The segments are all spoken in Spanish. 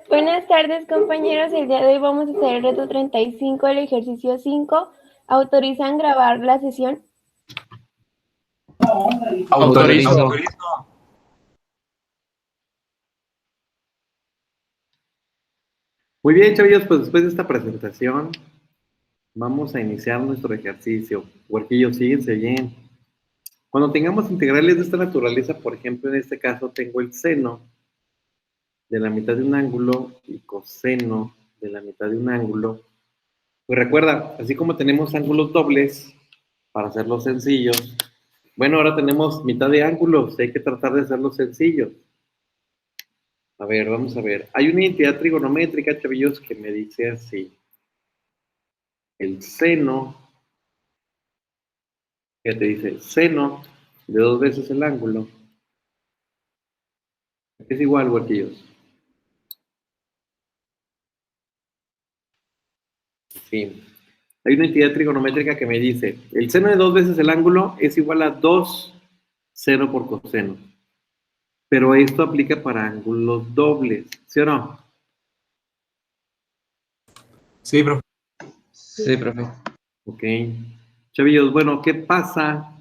Buenas tardes, compañeros. El día de hoy vamos a hacer el reto 35 del ejercicio 5. ¿Autorizan grabar la sesión? Autorizo. Muy bien, chavillos, pues después de esta presentación vamos a iniciar nuestro ejercicio. Huerquillos, síguense bien. Cuando tengamos integrales de esta naturaleza, por ejemplo, en este caso tengo el seno de la mitad de un ángulo y coseno de la mitad de un ángulo. Pues recuerda, así como tenemos ángulos dobles para hacerlos sencillos, bueno, ahora tenemos mitad de ángulos, hay que tratar de hacerlos sencillos. A ver, vamos a ver. Hay una identidad trigonométrica, chavillos, que me dice así. El seno, que te dice seno de 2 veces el ángulo, es igual, huerquillos. Sí. Hay una entidad trigonométrica que me dice, el seno de 2 veces el ángulo es igual a 2 seno por coseno. Pero esto aplica para ángulos dobles, ¿sí o no? Sí, profe. Sí, profe. Ok. Chavillos, bueno, ¿qué pasa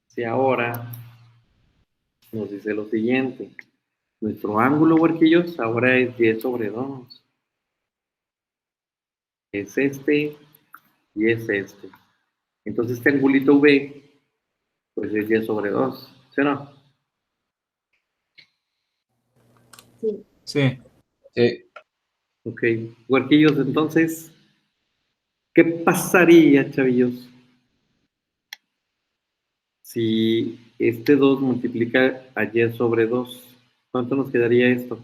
si ahora nos dice lo siguiente? Nuestro ángulo, huerquillos, ahora es 10 sobre 2. Es este y es este. Entonces este angulito V, pues es 10 sobre 2, ¿sí o no? Sí. Sí. Sí. Ok. Huerquillos, entonces, ¿qué pasaría, chavillos, si este 2 multiplica a y sobre 2? ¿Cuánto nos quedaría esto?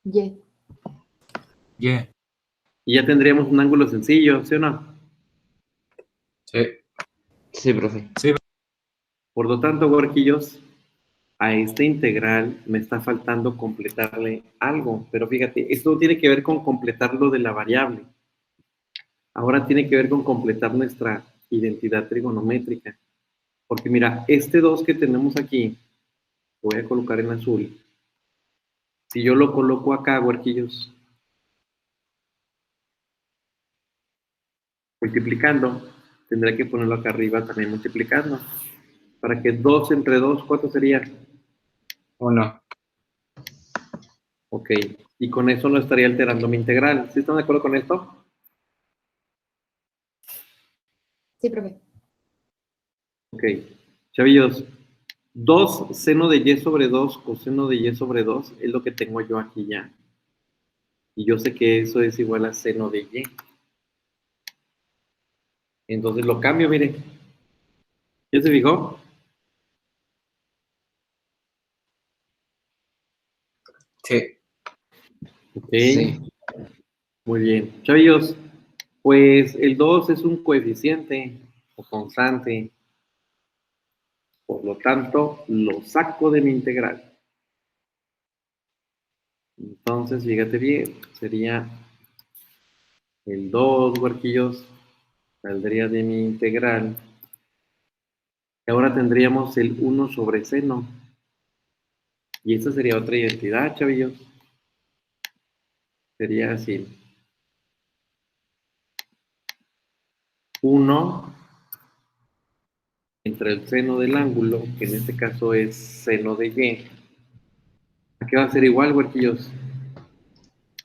Y. Yeah. Y ya tendríamos un ángulo sencillo, ¿sí o no? Sí. Sí, profe. Sí. Por lo tanto, huerquillos, a esta integral me está faltando completarle algo. Pero fíjate, esto tiene que ver con completar lo de la variable. Ahora tiene que ver con completar nuestra identidad trigonométrica. Porque mira, este 2 que tenemos aquí, lo voy a colocar en azul. Si yo lo coloco acá, huerquillos, multiplicando, tendré que ponerlo acá arriba también multiplicando. Para que 2 entre 2, ¿cuánto sería? 1. Ok, y con eso no estaría alterando mi integral. ¿Sí están de acuerdo con esto? Sí, profe. Ok, chavillos, 2 seno de y sobre 2 coseno de y sobre 2 es lo que tengo yo aquí ya. Y yo sé que eso es igual a seno de y. Entonces lo cambio, mire. ¿Ya se fijó? Sí. Ok, Sí. muy bien. Chavillos, pues el 2 es un coeficiente o constante. Por lo tanto, lo saco de mi integral. Entonces, fíjate bien, sería el 2 huerquillos, saldría de mi integral. Y ahora tendríamos el 1 sobre seno. Y esta sería otra identidad, chavillos. Sería así. 1 entre el seno del ángulo, que en este caso es seno de y. ¿A qué va a ser igual, huerquillos?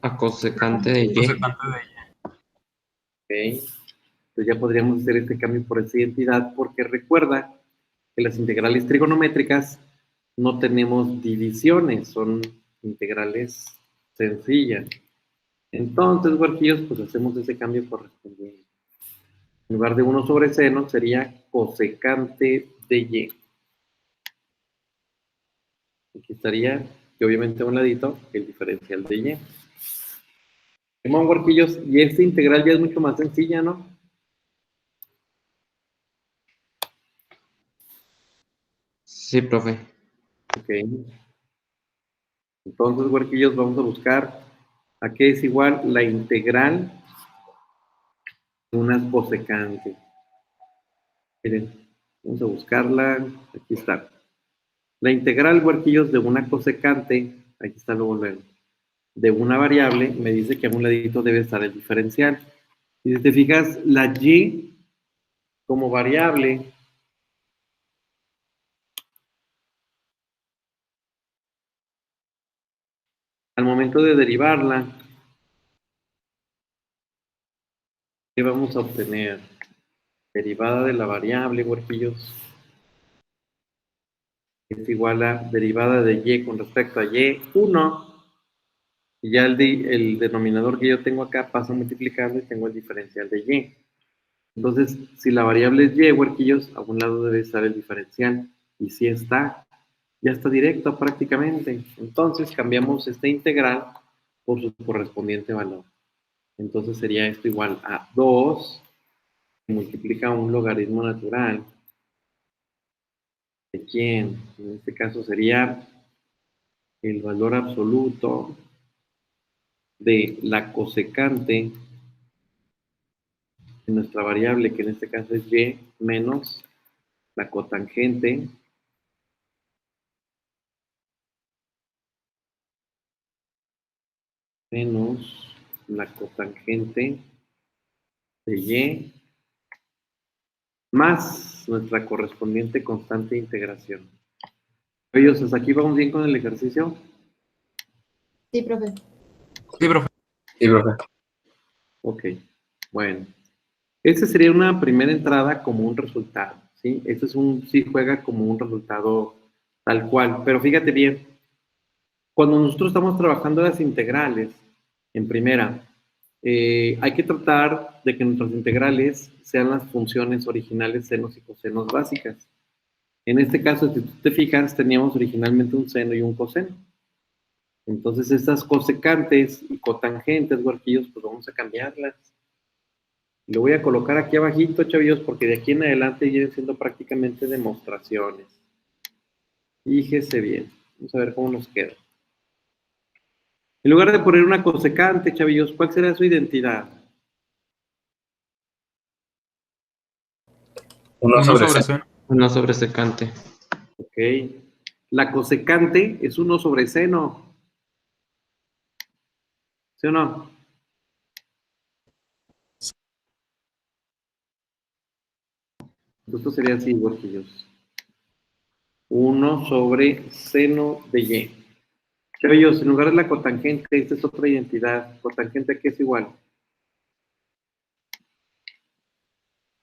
A cosecante de Y. Cosecante de Y. Ok. Entonces ya podríamos hacer este cambio por esta identidad, porque recuerda que las integrales trigonométricas no tenemos divisiones, son integrales sencillas. Entonces, huerquillos, pues hacemos ese cambio correspondiente. En lugar de 1 sobre seno, sería cosecante de y. Aquí estaría, y obviamente a un ladito, el diferencial de y. Simón, huerquillos, y esta integral ya es mucho más sencilla, ¿no? Sí, profe. Ok. Entonces, huerquillos, vamos a buscar a qué es igual la integral de una cosecante. Miren, vamos a buscarla. Aquí está. La integral, huerquillos, de una cosecante, aquí está luego luego. de una variable, me dice que a un ladito debe estar el diferencial. Y si te fijas, la y como variable al momento de derivarla, ¿qué vamos a obtener? Derivada de la variable, huerquillos, es igual a derivada de y con respecto a y1, y ya el denominador que yo tengo acá pasa multiplicando y tengo el diferencial de y. Entonces, si la variable es y, huerquillos, a un lado debe estar el diferencial, y si está, ya está directo prácticamente. Entonces, cambiamos esta integral por su correspondiente valor. Entonces, sería esto igual a 2, que multiplica un logaritmo natural. ¿De quién? En este caso sería el valor absoluto de la cosecante de nuestra variable, que en este caso es y, menos la cotangente menos la cotangente de y más nuestra correspondiente constante de integración. Oye, ¿hasta aquí vamos bien con el ejercicio? Sí, profe. Sí, profe. Sí, profe. Ok, bueno. Esta sería una primera entrada como un resultado, ¿sí? Este es sí juega como un resultado tal cual, pero fíjate bien, cuando nosotros estamos trabajando las integrales, en primera, hay que tratar de que nuestras integrales sean las funciones originales senos y cosenos básicas. En este caso, si tú te fijas, teníamos originalmente un seno y un coseno. Entonces, estas cosecantes y cotangentes, huerquillos, pues vamos a cambiarlas. Lo voy a colocar aquí abajito, chavillos, porque de aquí en adelante vienen siendo prácticamente demostraciones. Fíjese bien. Vamos a ver cómo nos queda. En lugar de poner una cosecante, chavillos, ¿cuál será su identidad? 1 1 sobre sobre seno. seno. 1 sobre secante. Ok. La cosecante es 1 sobre seno. ¿Sí o no? Esto sería así, huerquillos. 1 sobre seno de y. Chavillos, en lugar de la cotangente, esta es otra identidad. Cotangente, ¿qué es igual?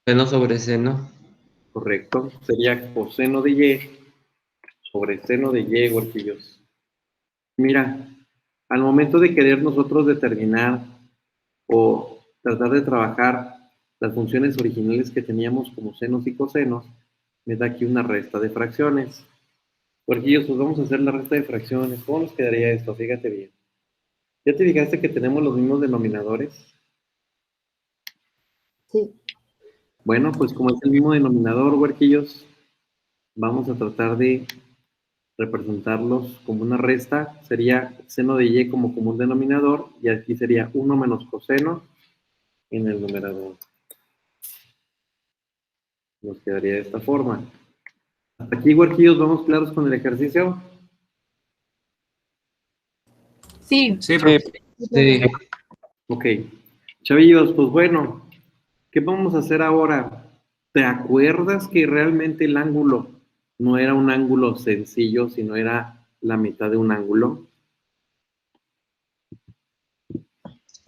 Seno sobre seno. Correcto. Sería coseno de y sobre seno de y, huerquillos. Mira, al momento de querer nosotros determinar o tratar de trabajar las funciones originales que teníamos como senos y cosenos, me da aquí una resta de fracciones. Huerquillos, pues vamos a hacer la resta de fracciones. ¿Cómo nos quedaría esto? Fíjate bien. ¿Ya te fijaste que tenemos los mismos denominadores? Sí. Bueno, pues como es el mismo denominador, huerquillos, vamos a tratar de representarlos como una resta. Sería seno de y como común denominador, y aquí sería 1 menos coseno en el numerador. Nos quedaría de esta forma. Hasta aquí, huerquillos, ¿vamos claros con el ejercicio? Sí. Sí, profe. Sí. Ok. Chavillos, pues bueno, ¿qué vamos a hacer ahora? ¿Te acuerdas que realmente el ángulo no era un ángulo sencillo, sino era la mitad de un ángulo?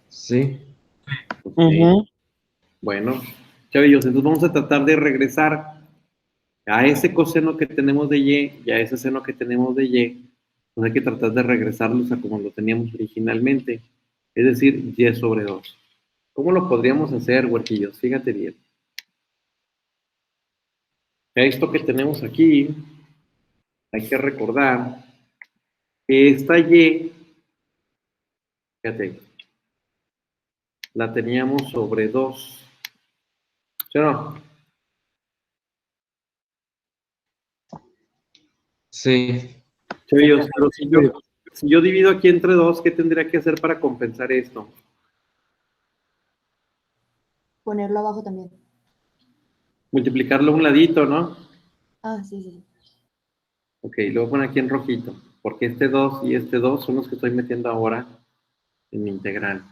Sí. Ok. Bueno, chavillos, entonces vamos a tratar de regresar a ese coseno que tenemos de y a ese seno que tenemos de y. Pues hay que tratar de regresarlos a como lo teníamos originalmente, es decir, y sobre 2. ¿Cómo lo podríamos hacer, huerquillos? Fíjate bien. Esto que tenemos aquí, hay que recordar que esta y, fíjate, la teníamos sobre 2. ¿Sí o no? Sí. Chavillos, pero si yo divido aquí entre 2, ¿qué tendría que hacer para compensar esto? Ponerlo abajo también. Multiplicarlo a un ladito, ¿no? Ah, sí, sí. Ok, lo voy a poner aquí en rojito, porque este 2 y este 2 son los que estoy metiendo ahora en mi integral.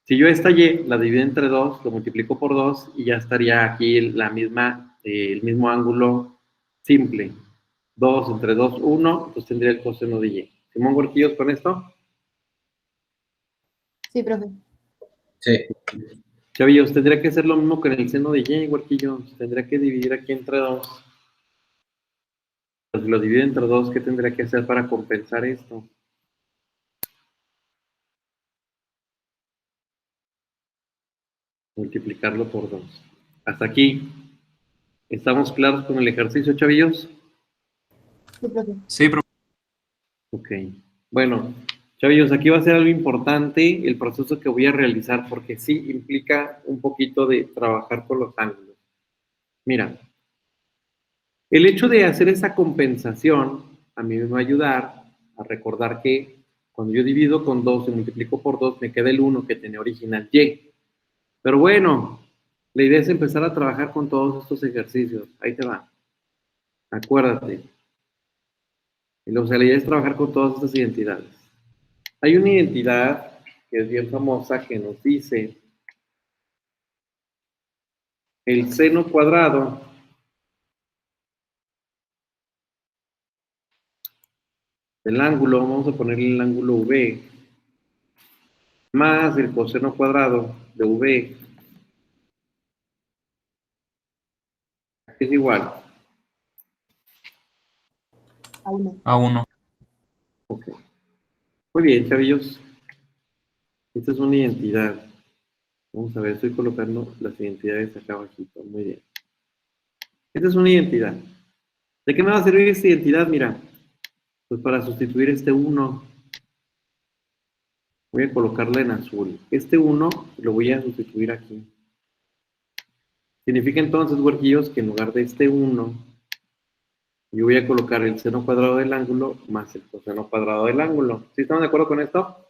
Si yo esta y la divido entre 2, lo multiplico por 2 y ya estaría aquí el mismo ángulo simple. 2 entre 2, 1, pues tendría el coseno de y. ¿Simón Huerquillos con esto? Sí, profe. Sí. Chavillos, tendría que hacer lo mismo con el seno de y, Huerquillos. Tendría que dividir aquí entre 2. Pues si lo divido entre 2, ¿qué tendría que hacer para compensar esto? Multiplicarlo por 2. Hasta aquí. ¿Estamos claros con el ejercicio, chavillos? Sí, profe. Sí, profe. Ok. Bueno, chavillos, aquí va a ser algo importante el proceso que voy a realizar porque sí implica un poquito de trabajar con los ángulos. Mira, el hecho de hacer esa compensación a mí me va a ayudar a recordar que cuando yo divido con 2 y multiplico por 2 me queda el 1 que tenía original y. Pero bueno, la idea es empezar a trabajar con todos estos ejercicios. Ahí te va. Acuérdate. Y o sea, la idea es trabajar con todas estas identidades. Hay una identidad que es bien famosa que nos dice el seno cuadrado del ángulo, vamos a ponerle el ángulo V, más el coseno cuadrado de V, es igual. A 1. A1. Ok. Muy bien, chavillos. Esta es una identidad. Vamos a ver, estoy colocando las identidades acá abajito. Muy bien. Esta es una identidad. ¿De qué me va a servir esta identidad? Mira, pues para sustituir este 1. Voy a colocarla en azul. Este 1 lo voy a sustituir aquí. Significa entonces, huerquillos, que en lugar de este 1, yo voy a colocar el seno cuadrado del ángulo más el coseno cuadrado del ángulo. ¿Sí estamos de acuerdo con esto?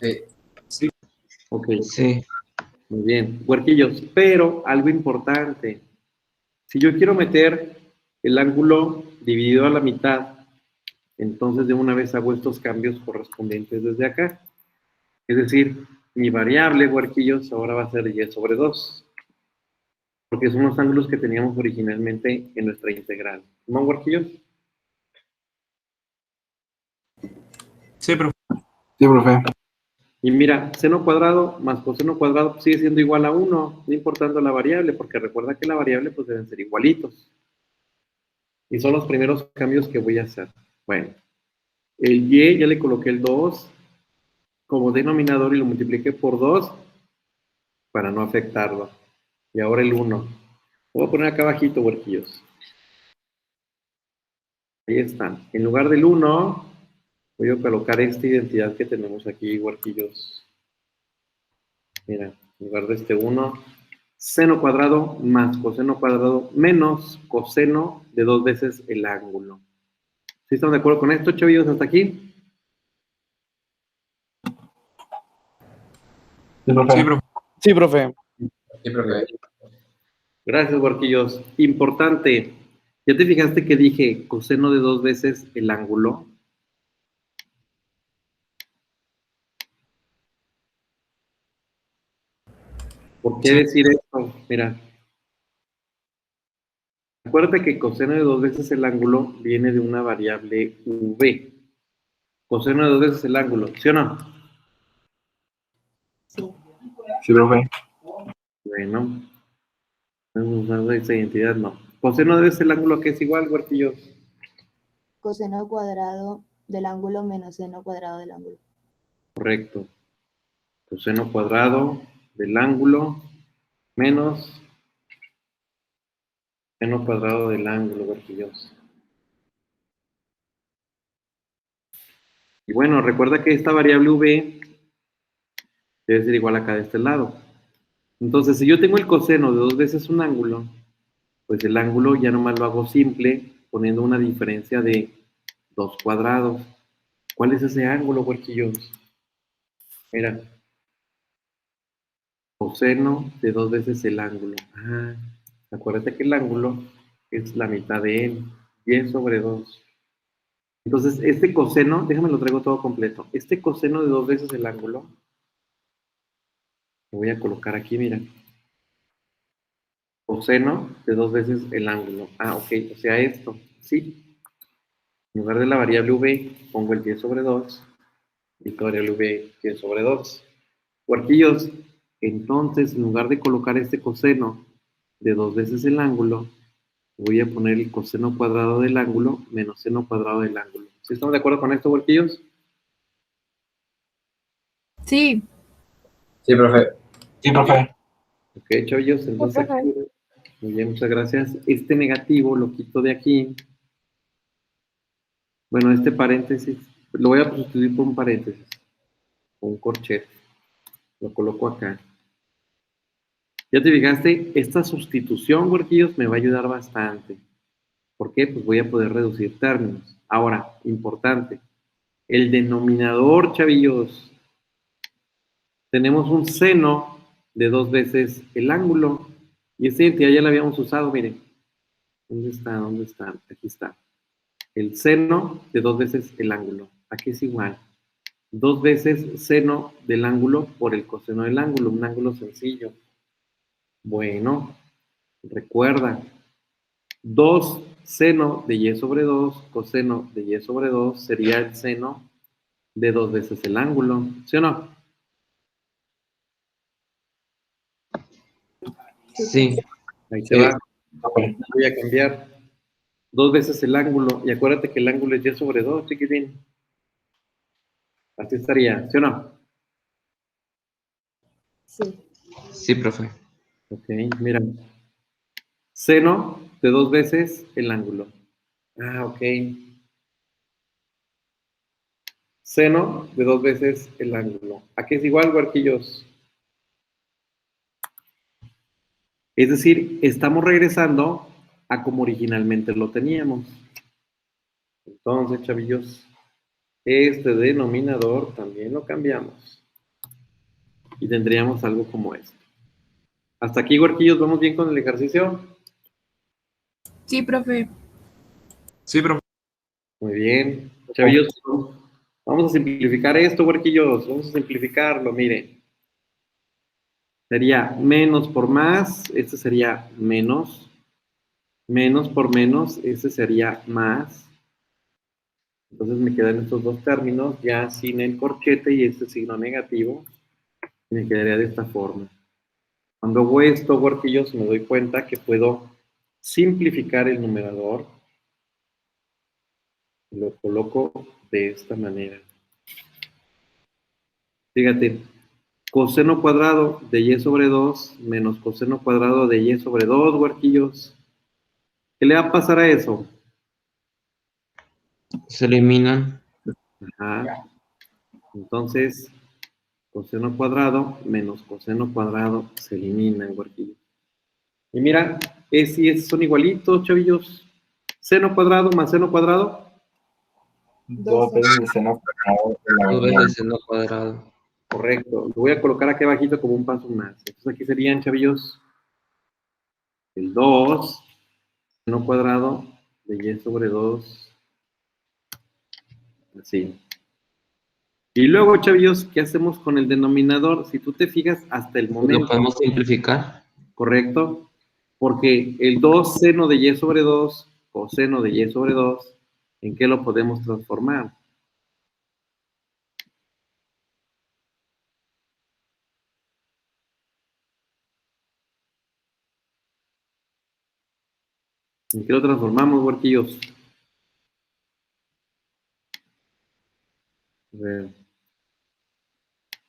Sí. Sí. Ok, Sí. muy bien. Huerquillos, pero algo importante. Si yo quiero meter el ángulo dividido a la mitad, entonces de una vez hago estos cambios correspondientes desde acá. Es decir, mi variable, huerquillos, ahora va a ser y sobre 2. Porque son los ángulos que teníamos originalmente en nuestra integral. ¿No, huerquillos? Sí, profe. Sí, profe. Y mira, seno cuadrado más coseno cuadrado pues, sigue siendo igual a 1, no importando la variable, porque recuerda que la variable pues deben ser igualitos. Y son los primeros cambios que voy a hacer. Bueno, el y ya le coloqué el 2 como denominador y lo multipliqué por 2 para no afectarlo. Y ahora el 1. Lo voy a poner acá abajito, huerquillos. Ahí están. En lugar del 1, voy a colocar esta identidad que tenemos aquí, huerquillos. Mira, en lugar de este 1, seno cuadrado más coseno cuadrado menos coseno de 2 veces el ángulo. ¿Sí están de acuerdo con esto, chavillos, hasta aquí? Sí, profe. Sí, profe. Sí, profe. Sí, profe. Gracias, huerquillos. Importante. ¿Ya te fijaste que dije coseno de 2 veces el ángulo? ¿Por qué Sí. decir esto? Mira. Acuérdate que coseno de 2 veces el ángulo viene de una variable v. Coseno de 2 veces el ángulo, ¿sí o no? Sí. Sí, profe. Bueno, vamos a ver esa identidad, no. Coseno de 2 veces el ángulo, ¿qué es igual, huerquillos? Coseno cuadrado del ángulo menos seno cuadrado del ángulo. Correcto. Coseno cuadrado del ángulo menos seno cuadrado del ángulo, huerquillos. Y bueno, recuerda que esta variable v debe ser igual acá de este lado. Entonces, si yo tengo el coseno de 2 veces un ángulo, pues el ángulo ya nomás lo hago simple poniendo una diferencia de 2 cuadrados. ¿Cuál es ese ángulo, huerquillos? Mira, coseno de 2 veces el ángulo. Ah, acuérdate que el ángulo es la mitad de él, 10 sobre 2. Entonces, este coseno, déjame lo traigo todo completo. Este coseno de 2 veces el ángulo, lo voy a colocar aquí, mira. Coseno de 2 veces el ángulo. Ah, ok, o sea, esto, sí. En lugar de la variable v, pongo el 10 sobre 2. Y la variable v, 10 sobre 2. Huarquillos, entonces, en lugar de colocar este coseno de 2 veces el ángulo, voy a poner el coseno cuadrado del ángulo menos seno cuadrado del ángulo. ¿Sí estamos de acuerdo con esto, huerquillos? Sí. Sí, profe. Sí, profe. Ok, chavillos, entonces profe. aquí, muy bien, muchas gracias. Este negativo lo quito de aquí. Bueno, este paréntesis, lo voy a sustituir por un paréntesis, o un corchete. Lo coloco acá. ¿Ya te fijaste? Esta sustitución, huerquillos, me va a ayudar bastante. ¿Por qué? Pues voy a poder reducir términos. Ahora, importante, el denominador, chavillos, tenemos un seno de 2 veces el ángulo. Y esta identidad ya la habíamos usado, miren. ¿Dónde está? ¿Dónde está? Aquí está. El seno de 2 veces el ángulo. Aquí es igual. 2 veces seno del ángulo por el coseno del ángulo. Un ángulo sencillo. Bueno, recuerda. 2 seno de y sobre 2, coseno de y sobre 2 sería el seno de 2 veces el ángulo. ¿Sí o no? Sí. Ahí se Sí. va. Voy a cambiar 2 veces el ángulo. Y acuérdate que el ángulo es y sobre 2, chiquitín. Así estaría. ¿Sí o no? Sí. Sí, profe. Ok, mira. Seno de 2 veces el ángulo. Ah, ok. Seno de 2 veces el ángulo. Aquí es igual, huarquillos. Es decir, estamos regresando a como originalmente lo teníamos. Entonces, chavillos, este denominador también lo cambiamos. Y tendríamos algo como esto. Hasta aquí, huarquillos, ¿vamos bien con el ejercicio? Sí, profe. Sí, profe. Muy bien. Chavillos, vamos a simplificar esto, huarquillos. Vamos a simplificarlo, miren. Sería menos por más, este sería menos. Menos por menos, este sería más. Entonces me quedan estos dos términos ya sin el corchete y este signo negativo. Y me quedaría de esta forma. Cuando hago esto, huarquillos, me doy cuenta que puedo simplificar el numerador. Lo coloco de esta manera. Fíjate, coseno cuadrado de y sobre 2 menos coseno cuadrado de y sobre 2, huarquillos. ¿Qué le va a pasar a eso? Se eliminan. Ajá. Entonces, coseno cuadrado menos coseno cuadrado se eliminan, huarquillos. Y mira, si son igualitos, chavillos. Seno cuadrado más seno cuadrado. 2 veces el seno cuadrado de la 2 veces seno cuadrado. Correcto. Lo voy a colocar aquí abajito como un paso más. Entonces aquí serían, chavillos, el 2 seno cuadrado de y sobre 2. Así. Y luego, chavillos, ¿qué hacemos con el denominador? Si tú te fijas, hasta el ¿Lo momento, podemos simplificar? ¿correcto? Porque el 2 seno de y sobre 2, coseno de y sobre 2, ¿en qué lo podemos transformar? ¿En qué lo transformamos, huerquillos? A ver.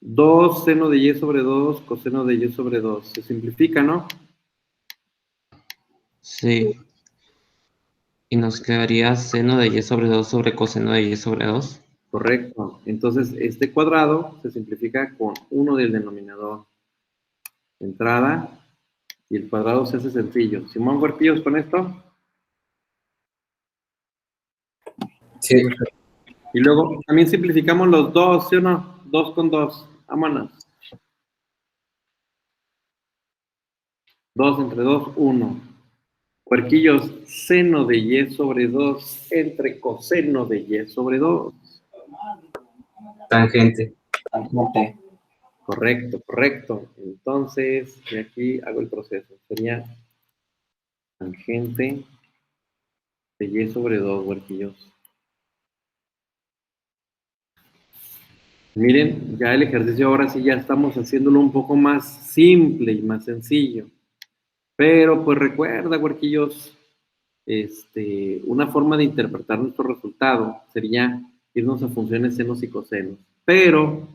2 seno de y sobre 2, coseno de y sobre 2. Se simplifica, ¿no? Sí. Y nos quedaría seno de y sobre 2 sobre coseno de y sobre 2. Correcto. Entonces, este cuadrado se simplifica con 1 del denominador. Entrada, y el cuadrado se hace sencillo. ¿Simón, huerquillos, con esto? Sí. Y luego también simplificamos los 2, ¿sí o no? 2 con 2. Vámonos. 2 entre 2, 1. Huerquillos, seno de y sobre 2 entre coseno de y sobre 2. Tangente. Tangente. Correcto, correcto. Entonces, de aquí hago el proceso. Sería tangente de y sobre 2, huerquillos. Miren, ya el ejercicio ahora sí ya estamos haciéndolo un poco más simple y más sencillo. Pero pues recuerda, huerquillos, una forma de interpretar nuestro resultado sería irnos a funciones senos y cosenos. Pero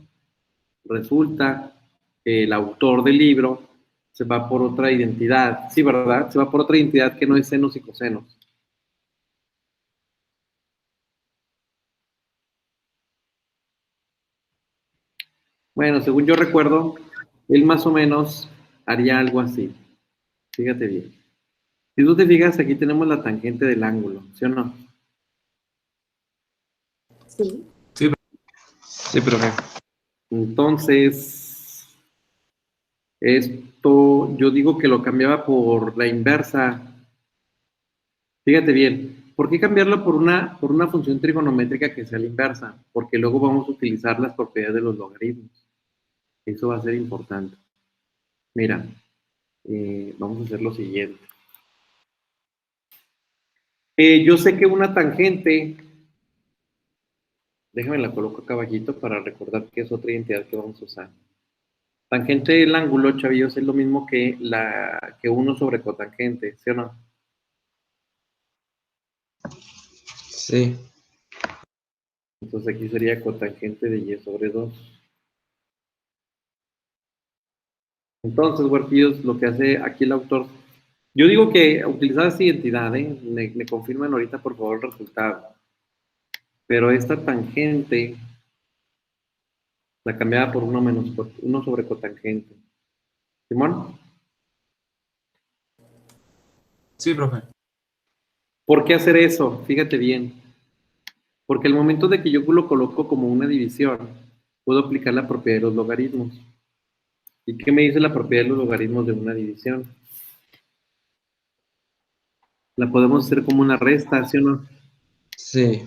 resulta que el autor del libro se va por otra identidad. Sí, ¿verdad? Se va por otra identidad que no es senos y cosenos. Bueno, según yo recuerdo, él más o menos haría algo así. Fíjate bien. Si tú te fijas, aquí tenemos la tangente del ángulo, ¿sí o no? Sí. Sí, profe. Entonces, esto yo digo que lo cambiaba por la inversa. Fíjate bien, ¿por qué cambiarlo por una función trigonométrica que sea la inversa? Porque luego vamos a utilizar las propiedades de los logaritmos. Eso va a ser importante. Mira, vamos a hacer lo siguiente. Yo sé que una tangente, déjame la coloco acá abajito para recordar que es otra identidad que vamos a usar. Tangente del ángulo, chavillos, es lo mismo que 1 sobre cotangente, ¿sí o no? Sí. Entonces aquí sería cotangente de y sobre 2. Entonces, huerquillos, lo que hace aquí el autor, yo digo que utilizar esta identidad, me confirman ahorita por favor el resultado, pero esta tangente la cambiaba por 1 sobre cotangente. ¿Simón? Sí, profe. ¿Por qué hacer eso? Fíjate bien. Porque al momento de que yo lo coloco como una división, puedo aplicar la propiedad de los logaritmos. ¿Y qué me dice la propiedad de los logaritmos de una división? La podemos hacer como una resta, ¿sí o no? Sí.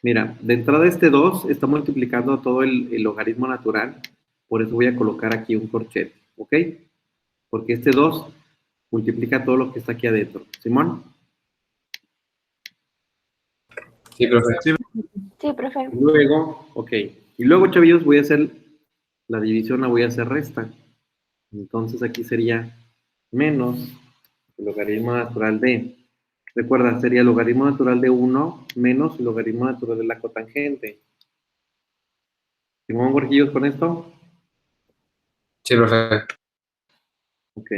Mira, de entrada este 2 está multiplicando todo el logaritmo natural, por eso voy a colocar aquí un corchete, ¿ok? Porque este 2 multiplica todo lo que está aquí adentro. ¿Simón? Sí, profe. Sí, Sí, profe. Y luego, ok. Y luego, chavillos, voy a hacer la división, la voy a hacer resta. Entonces aquí sería menos el logaritmo natural de, recuerda, sería el logaritmo natural de 1 menos el logaritmo natural de la cotangente. ¿Simón, Borjillos, con esto? sí, profe. Ok,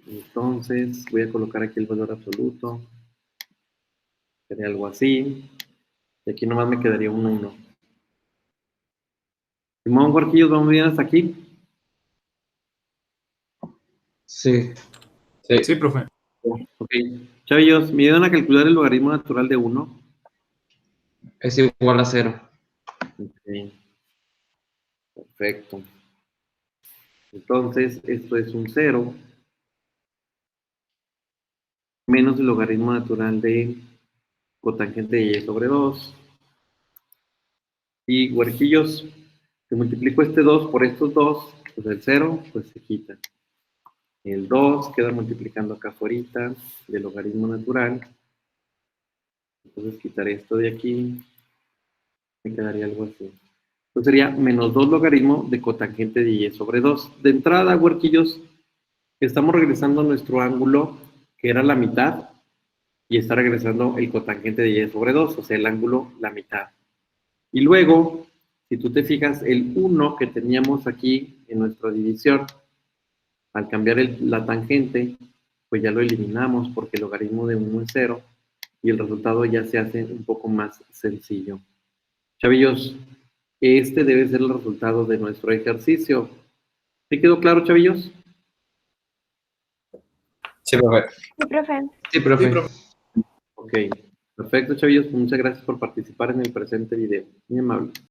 entonces voy a colocar aquí el valor absoluto. Sería algo así. Y aquí nomás me quedaría un 1. Simón, Borjillos, ¿vamos bien hasta aquí? Sí. Sí, sí, profe. Ok. Chavillos, ¿me ayudan a calcular el logaritmo natural de 1? Es igual a 0. Ok. Perfecto. Entonces, esto es un 0 menos el logaritmo natural de cotangente de y sobre 2. Y huerquillos, si multiplico este 2 por estos 2, pues el 0 pues se quita. El 2 queda multiplicando acá afuera del logaritmo natural. Entonces quitaré esto de aquí. Me quedaría algo así. Entonces sería menos 2 logaritmo de cotangente de y sobre 2. De entrada, huerquillos, estamos regresando a nuestro ángulo, que era la mitad, y está regresando el cotangente de y sobre 2, o sea, el ángulo la mitad. Y luego, si tú te fijas, el 1 que teníamos aquí en nuestra división, al cambiar la tangente, pues ya lo eliminamos porque el logaritmo de 1 es 0 y el resultado ya se hace un poco más sencillo. Chavillos, este debe ser el resultado de nuestro ejercicio. ¿Te quedó claro, chavillos? Sí, profe. Sí, profe. Sí, profe. Sí, profe. Ok, perfecto, chavillos. Muchas gracias por participar en el presente video. Muy amable.